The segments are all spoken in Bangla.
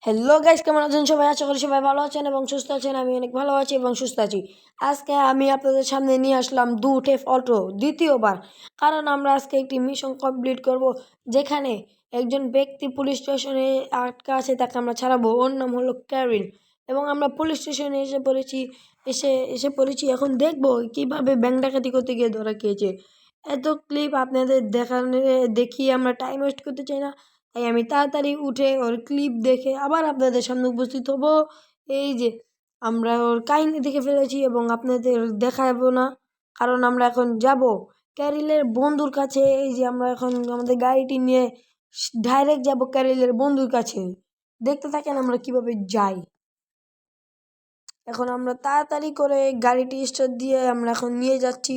হ্যালো গাইস, কেমন আছেন সবাই? আশা করি সবাই ভালো আছেন এবং সুস্থ আছেন। আমি অনেক ভালো আছি এবং সুস্থ আছি। আজকে আমি আপনাদের সামনে নিয়ে আসলাম ডু টেফ অটো দ্বিতীয়বার। কারণ আমরা আজকে একটি মিশন কমপ্লিট করব, যেখানে একজন ব্যক্তি পুলিশ স্টেশনে আটকা আছে, তাকে আমরা ছাড়াবো। ওর নাম হলো ক্যারিন। এবং আমরা পুলিশ স্টেশনে এসে পড়েছি। এখন দেখবো কিভাবে ব্যাংক ডাকাতি করতে গিয়ে ধরা খেয়েছে। এত ক্লিপ আপনাদের দেখিয়ে আমরা টাইম ওয়েস্ট করতে চাই না, তাই আমি তাড়াতাড়ি উঠে ওর ক্লিপ দেখে আবার আপনাদের সামনে উপস্থিত হব। এই যে আমরা ওর কাহিনী দেখে ফেলেছি এবং আপনাদের দেখাবো না, কারণ আমরা এখন যাব ক্যারিলের বন্ধুর কাছে। এই যে আমরা এখন আমাদের গাড়িটি নিয়ে ডাইরেক্ট যাব ক্যারিলের বন্ধুর কাছে। দেখতে থাকেন আমরা কিভাবে যাই। এখন আমরা তাড়াতাড়ি করে গাড়িটি স্টার্ট দিয়ে আমরা এখন নিয়ে যাচ্ছি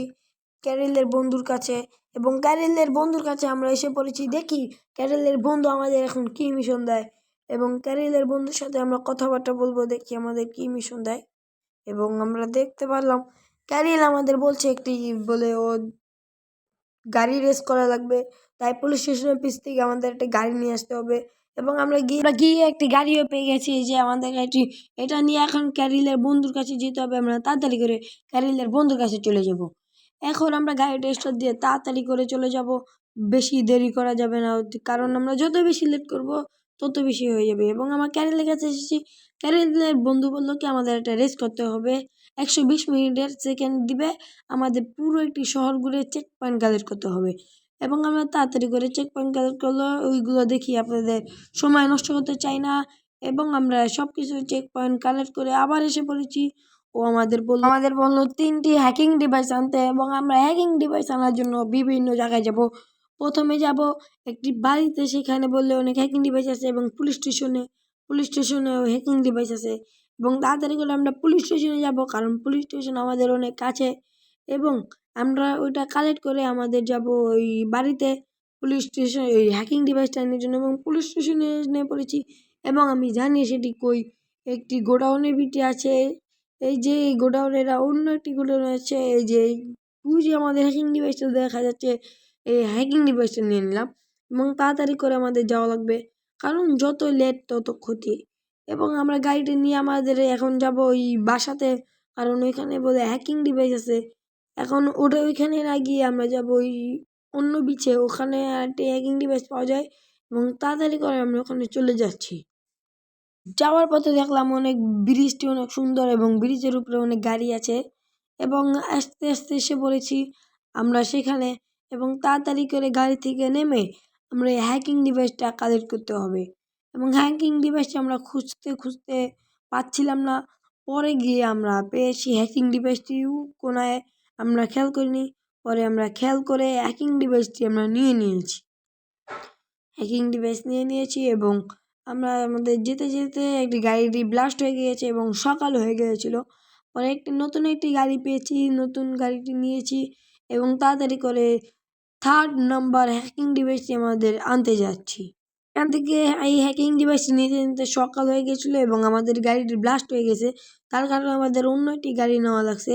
ক্যারিলের বন্ধুর কাছে। এবং ক্যারিলের বন্ধুর কাছে আমরা এসে পড়েছি। দেখি ক্যারিলের বন্ধু আমাদের এখন কি মিশন দেয়, এবং ক্যারিলের বন্ধুর সাথে আমরা কথাবার্তা বলবো, দেখি আমাদের কি মিশন দেয়। এবং আমরা দেখতে পারলাম ক্যারিল আমাদের বলছে একটি বলে ও গাড়ি রেস করা লাগবে, তাই পুলিশ স্টেশনের পিছ থেকে আমাদের একটা গাড়ি নিয়ে আসতে হবে। এবং আমরা গিয়ে একটি গাড়িও পেয়ে গেছি, যে আমাদের গাড়িটি। এটা নিয়ে এখন ক্যারিলের বন্ধুর কাছে যেতে হবে। আমরা তাড়াতাড়ি করে ক্যারিলের বন্ধুর কাছে চলে যাব। এখন আমরা গাড়িটা স্টার্ট দিয়ে তাড়াতাড়ি করে চলে যাব। বেশি দেরি করা যাবে না, কারণ আমরা যত বেশি লেট করব তত বেশি হয়ে যাবে। এবং আমার ক্যারিলের কাছে এসেছি। ক্যারিলের বন্ধু বললো কি আমাদের একটা রেস করতে হবে, 120 মিনিটের সেকেন্ড দিবে। আমাদের পুরো একটি শহর ঘুরে চেক পয়েন্ট কালেক্ট করতে হবে। এবং আমরা তাড়াতাড়ি করে চেক পয়েন্ট কালেক্ট করলো, ওইগুলো দেখি আপনাদের সময় নষ্ট করতে চাই না। এবং আমরা সব কিছু চেক পয়েন্ট কালেক্ট করে আবার এসে পড়েছি। ও আমাদের বললো 3টি হ্যাকিং ডিভাইস আনতে, এবং আমরা হ্যাকিং ডিভাইস আনার জন্য বিভিন্ন জায়গায় যাব। প্রথমে যাব একটি বাড়িতে, সেখানে বললে অনেক হ্যাকিং ডিভাইস আছে। এবং পুলিশ স্টেশনেও হ্যাকিং ডিভাইস আছে। এবং তাড়াতাড়ি করে আমরা পুলিশ স্টেশনে যাব, কারণ পুলিশ স্টেশন আমাদের অনেক কাছে। এবং আমরা ওইটা কালেক্ট করে আমাদের যাব ওই বাড়িতে, পুলিশ স্টেশন ওই হ্যাকিং ডিভাইসটা আনার জন্য। এবং পুলিশ স্টেশনে নিয়ে পড়েছি। এবং আমি জানি সেটি কই, একটি গোডাউনের ভিতরে আছে। এই যে এই গোডাউনের অন্য একটি গোডাউন আছে, এই যে ওই যে আমাদের হ্যাকিং ডিভাইসটা দেখা যাচ্ছে, এই হ্যাকিং ডিভাইসটা নিয়ে নিলাম। এবং তাড়াতাড়ি করে আমাদের যাওয়া লাগবে, কারণ যত লেট তত ক্ষতি। এবং আমরা গাড়িটা নিয়ে আমাদের এখন যাব ওই বাসাতে, কারণ ওইখানে বলে হ্যাকিং ডিভাইস আছে। এখন ওইখানে না গিয়ে আমরা যাব ওই অন্য বিচে, ওখানে একটা হ্যাকিং ডিভাইস পাওয়া যায়। এবং তাড়াতাড়ি করে আমরা ওখানে চলে যাচ্ছি। যাওয়ার পথে দেখলাম ব্রিজটি অনেক সুন্দর, এবং ব্রিজের উপরে অনেক গাড়ি আছে। এবং আস্তে আস্তে এসে পড়েছি আমরা সেখানে। এবং তাড়াতাড়ি করে গাড়ি থেকে নেমে আমরা এই হ্যাকিং ডিভাইসটা কালেক্ট করতে হবে। এবং হ্যাকিং ডিভাইসটা আমরা খুঁজতে খুঁজতে পাচ্ছিলাম না। পরে গিয়ে আমরা পেয়েছি হ্যাকিং ডিভাইসটি কোনায়, আমরা খেয়াল করিনি। পরে আমরা খেয়াল করে হ্যাকিং ডিভাইসটি আমরা নিয়ে নিয়েছি এবং আমরা আমাদের যেতে যেতে একটি গাড়িটি ব্লাস্ট হয়ে গিয়েছে এবং সকাল হয়ে গিয়েছিল। পরে নতুন একটি গাড়ি পেয়েছি, নতুন গাড়িটি নিয়েছি। এবং তাড়াতাড়ি করে 3rd নাম্বার হ্যাকিং ডিভাইসটি আমাদের আনতে যাচ্ছি। এখান থেকে এই হ্যাকিং ডিভাইসটি নিতে নিতে সকাল হয়ে গেছিলো, এবং আমাদের গাড়িটি ব্লাস্ট হয়ে গেছে। তার কারণে আমাদের অন্য একটি গাড়ি নেওয়া লাগছে।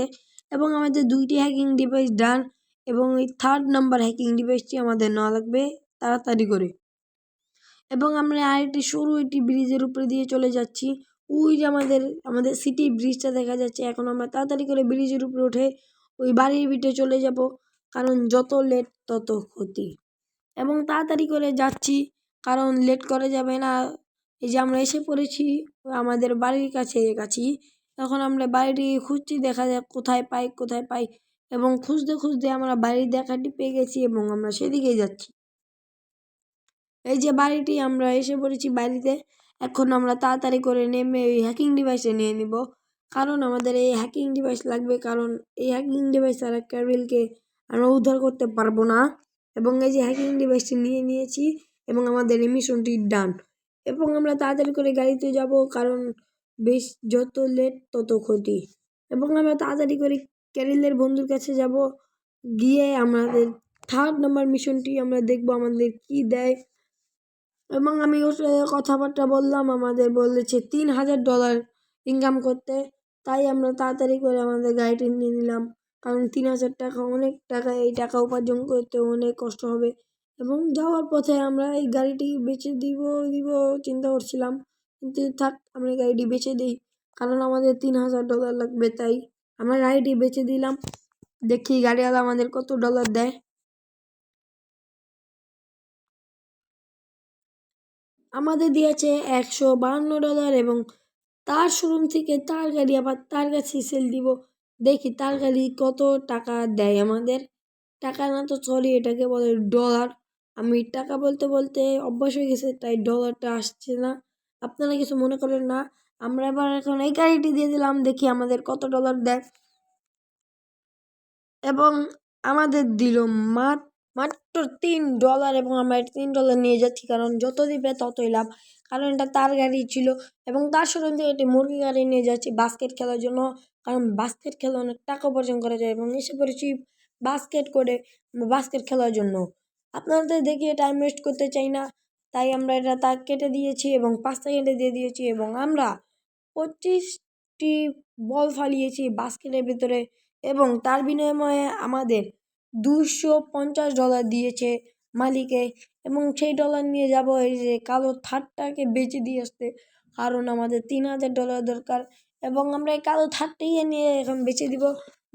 এবং আমাদের 2টি হ্যাকিং ডিভাইস ডান, এবং এই 3rd নাম্বার হ্যাকিং ডিভাইসটি আমাদের নেওয়া লাগবে তাড়াতাড়ি করে। এবং আমরা আরেকটি সরু একটি ব্রিজের উপরে দিয়ে চলে যাচ্ছি। ওই যে আমাদের সিটি ব্রিজটা দেখা যাচ্ছে। এখন আমরা তাড়াতাড়ি করে ব্রিজের উপরে উঠে ওই বাড়ির ভিতরে চলে যাব, কারণ যত লেট তত ক্ষতি। এবং তাড়াতাড়ি করে যাচ্ছি, কারণ লেট করা যাবে না। এই যে আমরা এসে পড়েছি আমাদের বাড়ির কাছে। তখন আমরা বাড়িটি খুঁজছি, দেখা যাক কোথায় পাই। এবং খুঁজতে খুঁজতে আমরা বাড়ির দেখাটি পেয়ে গেছি, এবং আমরা সেদিকেই যাচ্ছি। এই যে বাড়িটি, আমরা এসে পড়েছি বাড়িতে। এখন আমরা তাড়াতাড়ি করে নেমে ওই হ্যাকিং ডিভাইসে নিয়ে নিব, কারণ আমাদের এই হ্যাকিং ডিভাইস লাগবে। কারণ এই হ্যাকিং ডিভাইস ছাড়া ক্যারিলকে আমরা উদ্ধার করতে পারবো না। এবং এই যে হ্যাকিং ডিভাইসটি নিয়ে নিয়েছি, এবং আমাদের এই মিশনটি ডান। এবং আমরা তাড়াতাড়ি করে গাড়িতে যাব, কারণ যত লেট তত ক্ষতি। এবং আমরা তাড়াতাড়ি করে ক্যারিলের বন্ধুর কাছে যাব, গিয়ে আমাদের 3rd নাম্বার মিশনটি আমরা দেখব আমাদের কি দেয়। এবং আমি ওর সাথে কথাবার্তা বললাম, আমাদের বলেছে $3000 ইনকাম করতে। তাই আমরা তাড়াতাড়ি করে আমাদের গাড়িটি নিয়ে নিলাম, কারণ 3000 টাকা অনেক টাকা, এই টাকা উপার্জন করতে অনেক কষ্ট হবে। এবং যাওয়ার পথে আমরা এই গাড়িটি বেচে দিব চিন্তা করছিলাম, কিন্তু থাক, আমরা গাড়িটি বেচে দিই, কারণ আমাদের $3000 লাগবে। তাই আমরা গাড়িটি বেচে দিলাম। দেখি গাড়িওয়ালা আমাদের কত ডলার দেয়। আমাদের দিয়েছে $152 এবং তার শোরুম থেকে তার গাড়ি আবার তার কাছে সেল দিব। দেখি তার গাড়ি কত টাকা দেয় আমাদের। টাকা না তো, সরি, এটাকে বলে ডলার। আমি টাকা বলতে বলতে অভ্যাস হয়ে গেছে, তাই ডলারটা আসছে না। আপনারা কিছু মনে করেন না। আমরা এবার এখন এই গাড়িটি দিয়ে দিলাম, দেখি আমাদের কত ডলার দেয়। এবং আমাদের দিল মাত্র $3 এবং আমরা $3 নিয়ে যাচ্ছি, কারণ যত দিবে ততই লাভ। কারণ এটা তার গাড়ি ছিল এবং তার শোরুম থেকে একটি মুরগি গাড়ি নিয়ে যাচ্ছি বাস্কেট খেলার জন্য, কারণ বাস্কেট খেলে অনেক টাকা উপার্জন করা যায়। এবং এসে পড়েছি বাস্কেট খেলার জন্য। আপনাদের দেখে টাইম ওয়েস্ট করতে চাই না, তাই আমরা এটা তা কেটে দিয়েছি এবং 5 সেকেন্ডে দিয়ে দিয়েছি। এবং আমরা 25টি বল ফালিয়েছি বাস্কেটের ভিতরে এবং তার বিনিময়ে আমাদের $250 দিয়েছে মালিকে। এবং সেই ডলার নিয়ে যাব এই যে কালো থারটাকে বেচে দিয়ে আসতে, কারণ আমাদের $3000 দরকার। এবং আমরা এই কালো থারটিকে নিয়ে এখন বেচে দিব।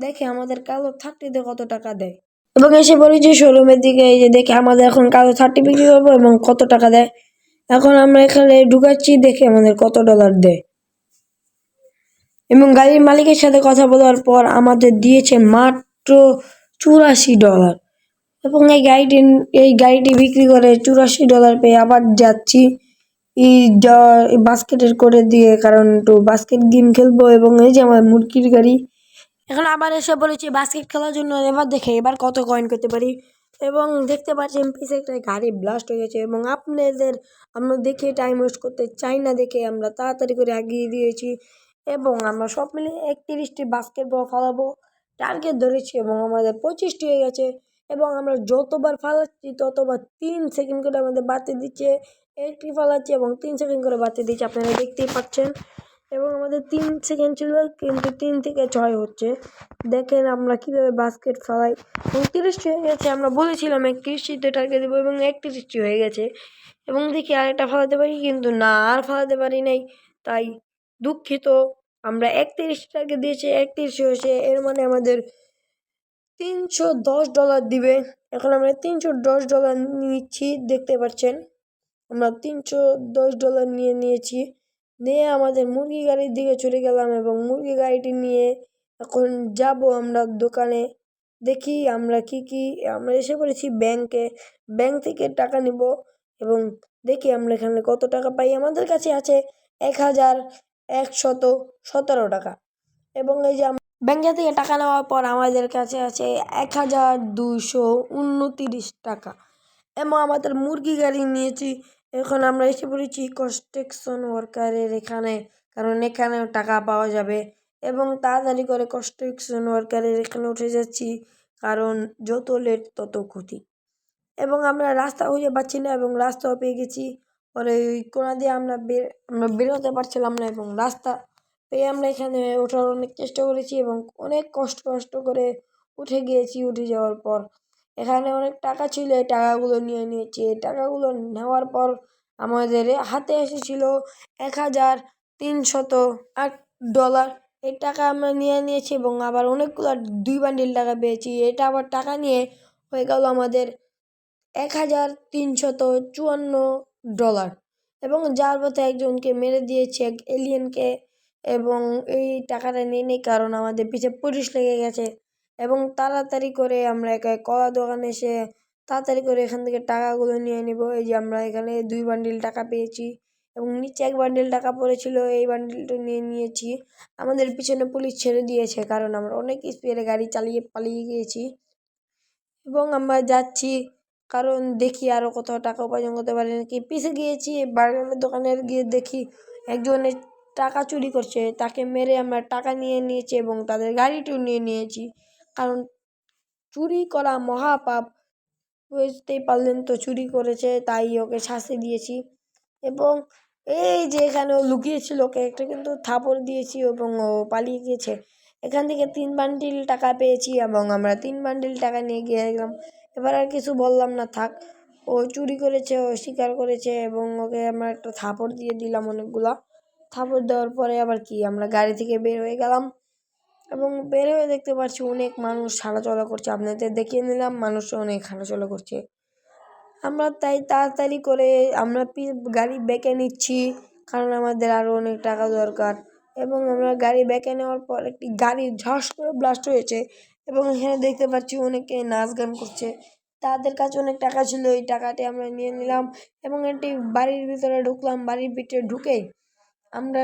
দেখে আমাদের কালো থারটিতে কত টাকা দেয়। এবং এসে পড়েছি শোরুমের দিকে, এই যে দেখে আমাদের এখন কালো থারটি বিক্রি করবো এবং কত টাকা দেয়। এখন আমরা এখানে ঢুকাচ্ছি, দেখে আমাদের কত ডলার দেয়। এবং গাড়ির মালিকের সাথে কথা বলার পর আমাদের দিয়েছে মাত্র $84। এবং এই গাড়িটি বিক্রি করে $84 পেয়ে আবার যাচ্ছি এই বাস্কেটের করে দিয়ে, কারণ একটু বাস্কেট গেম খেলবো। এবং এই যে আমার মুরগির গাড়ি, এখন আবার এসে বলেছি বাস্কেট খেলার জন্য। এবার কত কয়েন করতে পারি। এবং দেখতে পাচ্ছেন পিছে একটা গাড়ি ব্লাস্ট হয়ে গেছে। এবং আমরা দেখে টাইম ওয়েস্ট করতে চাই না দেখে আমরা তাড়াতাড়ি করে এগিয়ে দিয়েছি। এবং আমরা সব মিলে 31টি বাস্কেটবল ফালাবো টার্গেট ধরেছি এবং আমাদের 25টি হয়ে গেছে। এবং আমরা যতবার ফালাচ্ছি ততবার 3 সেকেন্ড করে আমাদের বাড়তে দিচ্ছে। একটি ফালাচ্ছি এবং 3 সেকেন্ড করে বাড়তে দিচ্ছে, আপনারা দেখতেই পাচ্ছেন। এবং আমাদের 3 সেকেন্ড ছিল, কিন্তু 3 থেকে 6 হচ্ছে। দেখেন আমরা কিভাবে বাস্কেট ফালাই। 29টি হয়ে গেছে, আমরা বলেছিলাম 31টিতে টার্গেট দেবো এবং 31টি হয়ে গেছে। এবং দেখি আরেকটা ফালাতে পারি, কিন্তু না, আর ফালাতে পারি নাই, তাই দুঃখিত। আমরা 31 টার্গেট দিয়েছি, 31 হয়েছে, এর মানে আমাদের $310 দিবে। এখন আমরা $310 নিচ্ছি, দেখতে পাচ্ছেন আমরা $310 নিয়েছি। নিয়ে আমাদের মুরগি গাড়ির দিকে চলে গেলাম এবং মুরগি গাড়িটি নিয়ে এখন যাব আমরা দোকানে। দেখি আমরা আমরা এসে পড়েছি ব্যাংক থেকে টাকা নিব। এবং দেখি আমরা এখানে কত টাকা পাই। আমাদের কাছে আছে $1117 এবং এই যে ব্যাংকে থেকে টাকা নেওয়ার পর আমাদের কাছে আছে $1229 এবং আমাদের মুরগি গাড়ি নিয়েছি। এখন আমরা এসে পড়েছি কনস্ট্রাকশন ওয়ার্কারের এখানে, কারণ এখানেও টাকা পাওয়া যাবে। এবং তাড়াতাড়ি করে কনস্ট্রাকশন ওয়ার্কারের এখানে উঠে যাচ্ছি, কারণ যত লেট তত ক্ষতি। এবং আমরা রাস্তা খুঁজে পাচ্ছি না এবং রাস্তাও পেয়ে গেছি। পরে ওই কোণা দিয়ে আমরা বেরোতে পারছিলাম না এবং রাস্তা পেয়ে আমরা এখানে ওঠার অনেক চেষ্টা করেছি এবং অনেক কষ্ট করে উঠে গিয়েছি। উঠে যাওয়ার পর এখানে অনেক টাকা ছিল, এই টাকাগুলো নিয়ে নিয়েছি। এই টাকাগুলো নেওয়ার পর আমাদের হাতে এসেছিল $1308। এই টাকা আমরা নিয়ে নিয়েছি এবং আবার অনেকগুলো 2 বান্ডিল টাকা পেয়েছি। এটা আবার টাকা নিয়ে হয়ে গেল আমাদের $1354। এবং যার পথে একজনকে মেরে দিয়েছে, এক এলিয়েনকে। এবং এই টাকাটা নিয়ে নেই, কারণ আমাদের পিছে পুলিশ লেগে গেছে। এবং তাড়াতাড়ি করে আমরা কলা দোকানে এসে তাড়াতাড়ি করে এখান থেকে টাকাগুলো নিয়ে নিব। এই যে আমরা এখানে 2 বান্ডিল টাকা পেয়েছি এবং নিচে 1 বান্ডিল টাকা পড়েছিল, এই বান্ডিলটা নিয়ে নিয়েছি। আমাদের পিছনে পুলিশ ছেড়ে দিয়েছে, কারণ আমরা অনেক স্পিডে গাড়ি চালিয়ে পালিয়ে গিয়েছি। এবং আমরা যাচ্ছি, কারণ দেখি আরও কত টাকা উপার্জন করতে পারি নাকি। পিছে গিয়েছি বার্গারের দোকানে, গিয়ে দেখি একজনের টাকা চুরি করছে, তাকে মেরে আমরা টাকা নিয়ে নিয়েছি এবং তাদের গাড়িটিও নিয়ে নিয়েছি, কারণ চুরি করা মহাপাপ। বুঝতেই পারলেন তো, চুরি করেছে তাই ওকে শাস্তি দিয়েছি। এবং এই যে এখানে ও লুকিয়েছিল, ওকে একটা কিন্তু থাপড় দিয়েছি এবং ও পালিয়ে গিয়েছে। এখান থেকে 3 বান্ডিল টাকা পেয়েছি এবং আমরা 3 বান্ডিল টাকা নিয়ে গিয়ে গেলাম। এবার আর কিছু বললাম না, থাক। ও চুরি করেছে, ও স্বীকার করেছে এবং ওকে আমরা একটা থাপড় দিয়ে দিলাম অনেকগুলা। থাপড় দেওয়ার পরে আবার কি আমরা গাড়ি থেকে বের হয়ে গেলাম এবং বের হয়ে দেখতে পাচ্ছি অনেক মানুষ হাঁটাচলা করছে। আপনাদের দেখিয়ে নিলাম মানুষ অনেক হাঁটাচলা করছে। আমরা তাই তাড়াতাড়ি করে আমরা গাড়ি বেঁকে নিচ্ছি, কারণ আমাদের আরও অনেক টাকা দরকার। এবং আমরা গাড়ি বেঁকে নেওয়ার পর একটি গাড়ি ঝাস করে ব্লাস্ট হয়েছে এবং এখানে দেখতে পাচ্ছি অনেকে নাচ গান করছে। তাদের কাছে অনেক টাকা ছিল, এই টাকাটি আমরা নিয়ে নিলাম এবং একটি বাড়ির ভিতরে ঢুকলাম। বাড়ির ভিতরে ঢুকে আমরা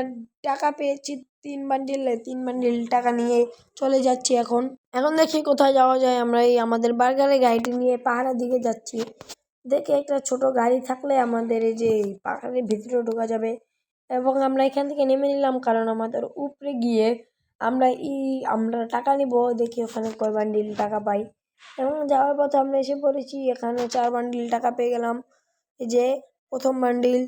টাকা পেয়েছি 3 বান্ডিলে, 3 বান্ডিল টাকা নিয়ে চলে যাচ্ছি। এখন এখন দেখি কোথায় যাওয়া যায়। আমরা এই আমাদের বার্গারের গাড়িটি নিয়ে পাহাড়ের দিকে যাচ্ছি। দেখে একটা ছোট গাড়ি থাকলে আমাদের এই যে পাহাড়ের ভিতরে ঢোকা যাবে এবং আমরা এখান থেকে নেমে নিলাম, কারণ আমাদের উপরে গিয়ে আমরা টাকা নিব, দেখি ওখানে কয় বান্ডিল টাকা পাই। এবং যাওয়ার পথে আমরা এসে পড়েছি, এখানে 4 বান্ডিল টাকা পেয়ে গেলাম। এই যে প্রথম বান্ডিল,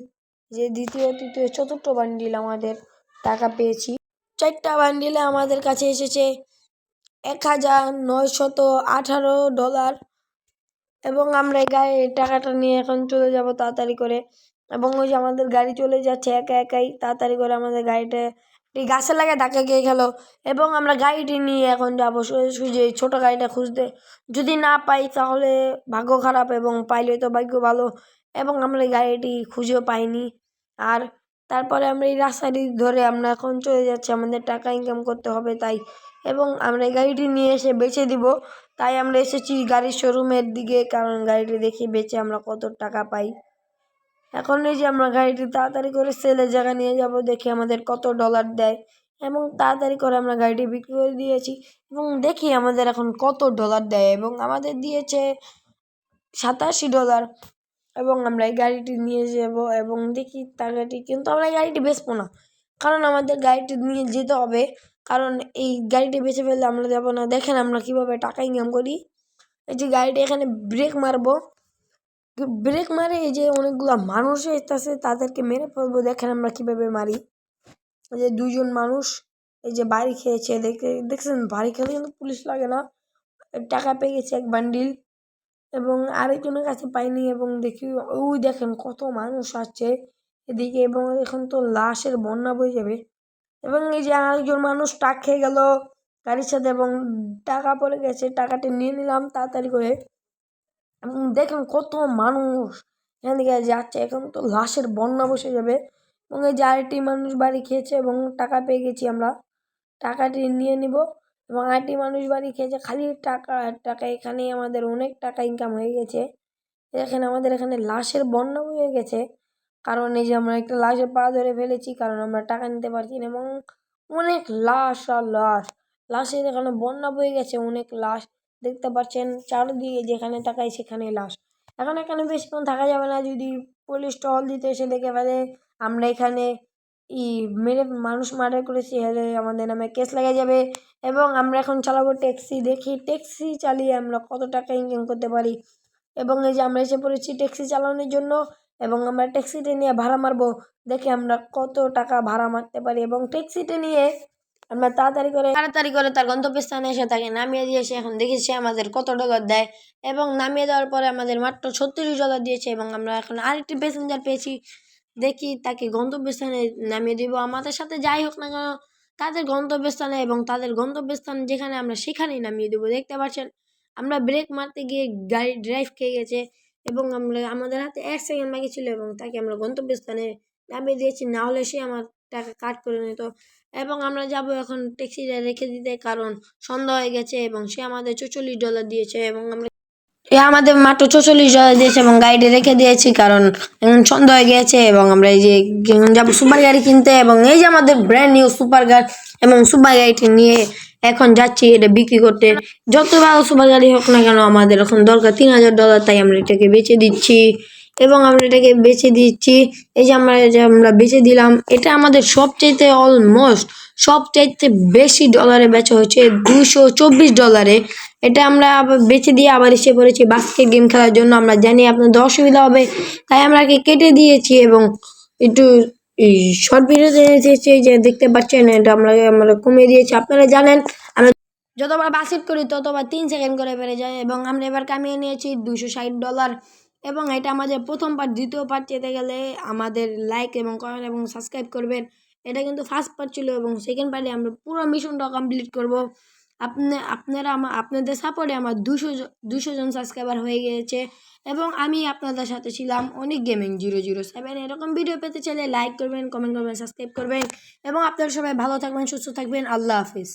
যে দ্বিতীয় তৃতীয় চতুর্থ বান্ডিল আমাদের টাকা পেয়েছি। 4টা বান্ডিলে আমাদের কাছে এসেছে $1918 এবং আমরা এই গাড়ির টাকাটা নিয়ে এখন চলে যাব তাড়াতাড়ি করে। এবং ওই যে আমাদের গাড়ি চলে যাচ্ছে একা একাই, তাড়াতাড়ি করে আমাদের গাড়িটা এই গাছে লাগে ধাক্কা খেয়ে গেল এবং আমরা গাড়িটি নিয়ে এখন যাবো সোজাসুজি ছোট গাড়িটা খুঁজতে। যদি না পাই তাহলে ভাগ্য খারাপ এবং পাইলে তো ভাগ্য ভালো। এবং আমরা এই গাড়িটি খুঁজেও পাইনি। আর তারপরে আমরা এই রাস্তাটি ধরে আমরা এখন চলে যাচ্ছি, আমাদের টাকা ইনকাম করতে হবে তাই। এবং আমরা এই গাড়িটি নিয়ে এসে বেচে দিব, তাই আমরা এসেছি গাড়ির শোরুমের দিকে, কারণ গাড়িটি দেখে বেচে আমরা কত টাকা পাই। এখন এই যে আমরা গাড়িটি তাড়াতাড়ি করে সেলের জায়গা নিয়ে যাব, দেখি আমাদের কত ডলার দেয়। এবং তাড়াতাড়ি করে আমরা গাড়িটি বিক্রি করে দিয়েছি এবং দেখি আমাদের এখন কত ডলার দেয় এবং আমাদের দিয়েছে $87। এবং আমরা এই গাড়িটি নিয়ে যাব এবং দেখি টাকাটি, কিন্তু আমরা এই গাড়িটি বেচবো না, কারণ আমাদের গাড়িটি নিয়ে যেতে হবে, কারণ এই গাড়িটি বেচে ফেললে আমরা যাবো না। দেখেন আমরা কিভাবে টাকা ইনকাম করি। এই যে গাড়িটি এখানে ব্রেক মারবো, ব্রেক মারে এই যে অনেকগুলো মানুষ আসতেছে তাদেরকে মেরে ফেলবো। দেখেন আমরা কিভাবে মারি। এই যে 2জন মানুষ এই যে বাড়ি খেয়েছে, দেখছেন বাড়ি খেলে কিন্তু পুলিশ লাগে না। টাকা পেয়ে গেছে 1 বান্ডিল এবং আরেকজনের কাছে পাইনি। এবং দেখি ওই দেখেন কত মানুষ আসছে এদিকে এবং এখন তো লাশের বন্যা বয়ে যাবে। এবং এই যে আরেকজন মানুষ টাক খেয়ে গেল গাড়ির সাথে এবং টাকা পড়ে গেছে, টাকাটি নিয়ে নিলাম তাড়াতাড়ি করে। এবং দেখেন কত মানুষ এখান থেকে যাচ্ছে, এখন তো লাশের বন্যা বসে যাবে। এবং এই যে আরেকটি মানুষ বাড়ি খেয়েছে এবং টাকা পেয়ে গেছি আমরা, টাকাটি নিয়ে নিব। এবং আরেকটি মানুষ বাড়ি খেয়েছে, খালি টাকা আর টাকা, এখানেই আমাদের অনেক টাকা ইনকাম হয়ে গেছে। এখানে আমাদের এখানে লাশের বন্যা হয়ে গেছে, কারণ এই যে আমরা একটা লাশের পা ধরে ফেলেছি, কারণ আমরা টাকা নিতে পারছি না। এবং অনেক লাশ আর লাশ, লাশের এখানে বন্যা বয়ে গেছে, অনেক লাশ দেখতে পাচ্ছেন চারিদিকে, যেখানে তাকাই সেখানে লাশ। এখন এখানে বেশিক্ষণ থাকা যাবে না, যদি পুলিশ টহল দিতে এসে দেখে ফেলে আমরা এখানে মেরে মানুষ মার্ডার করেছি, হলে আমাদের নামে কেস লেগে যাবে। এবং আমরা এখন চালাবো ট্যাক্সি, দেখি ট্যাক্সি চালিয়ে আমরা কত টাকা ইনকাম করতে পারি। এবং এই যে আমরা এসে পড়েছি ট্যাক্সি চালানোর জন্য এবং আমরা ট্যাক্সিটা নিয়ে ভাড়া মারবো, দেখি আমরা কত টাকা ভাড়া মারতে পারি। এবং ট্যাক্সিটা নিয়ে আমরা তাড়াতাড়ি করে তার গন্তব্যস্থানে এসে তাকে নামিয়ে দিয়েছে। এখন দেখি সে আমাদের কত ডলার দেয় এবং নামিয়ে দেওয়ার পরে আমাদের মাত্র $36 দিয়েছে এবং আমরা এখন আরেকটি প্যাসেঞ্জার পেয়েছি। দেখি তাকে গন্তব্যস্থানে নামিয়ে দিব, আমাদের সাথে যাই হোক না কেন তাদের গন্তব্যস্থানে, এবং তাদের গন্তব্যস্থান যেখানে আমরা সেখানেই নামিয়ে দেবো। দেখতে পাচ্ছেন আমরা ব্রেক মারতে গিয়ে গাড়ি ড্রাইভ খেয়ে গেছে এবং আমাদের হাতে 1 সেকেন্ড বাকি ছিল এবং তাকে আমরা গন্তব্যস্থানে নামিয়ে দিয়েছি, না হলে সে আমার টাকা কাট করে নিত। এবং আমরা যাব এখন ট্যাক্সিটা রেখে দিতে, কারণ সন্ধ্যা হয়ে গেছে এবং সে আমাদের $44 দিয়েছে এবং আমাদের মাত্র $44 দিয়েছে এবং গাড়িটি রেখে দিয়েছি, কারণ এখন সন্ধ্যা হয়ে গেছে। এবং আমরা এই যে যাবো সুপার গাড়ি কিনতে, এবং এই যে আমাদের ব্র্যান্ড নিউ সুপার গাড়ি, এবং সুপার গাড়িটি নিয়ে এখন যাচ্ছি এটা বিক্রি করতে। যত ভালো সুপার গাড়ি হোক না কেন আমাদের এখন দরকার $3000, তাই আমরা এটাকে বেচে দিচ্ছি। এবং আমরা এটাকে বেচে দিচ্ছি, এই যে আমরা বেচে দিলাম। এটা আমাদের সবচাইতে বেশি ডলারে বেচা হচ্ছে, $224। এটা আমরা আবার বেচে দিয়ে আবার এসে পড়েছি বাস্কেট গেম খেলার জন্য। আমরা জানি আপনাদের অসুবিধা হবে, তাই আমরা কেটে দিয়েছি এবং একটু শর্ট ভিডিও দিয়েছি, যে দেখতে পাচ্ছেন এটা আমরা কমিয়ে দিয়েছি। আপনারা জানেন আমরা যতবার বাস্কেট করি ততবার 3 সেকেন্ড করে বেড়ে যায় এবং আমরা এবার কামিয়ে নিয়েছি $260। এবং এটা আমাদের প্রথম পার্ট। দ্বিতীয় পার্ট যেতে গেলে আমাদের লাইক এবং কমেন্ট এবং সাবস্ক্রাইব করবেন। এটা কিন্তু ফার্স্ট পার্ট ছিল এবং সেকেন্ড পার্টে আমরা পুরো মিশনটা কমপ্লিট করব। আপনারা আপনাদের সাপোর্টে আমার 200 জন সাবস্ক্রাইবার হয়ে গিয়েছে এবং আমি আপনাদের সাথে ছিলাম অনেক গেমিং 007। এরকম ভিডিও পেতে চাইলে লাইক করবেন, কমেন্ট করবেন, সাবস্ক্রাইব করবেন এবং আপনারা সবাই ভালো থাকবেন, সুস্থ থাকবেন। আল্লাহ হাফিজ।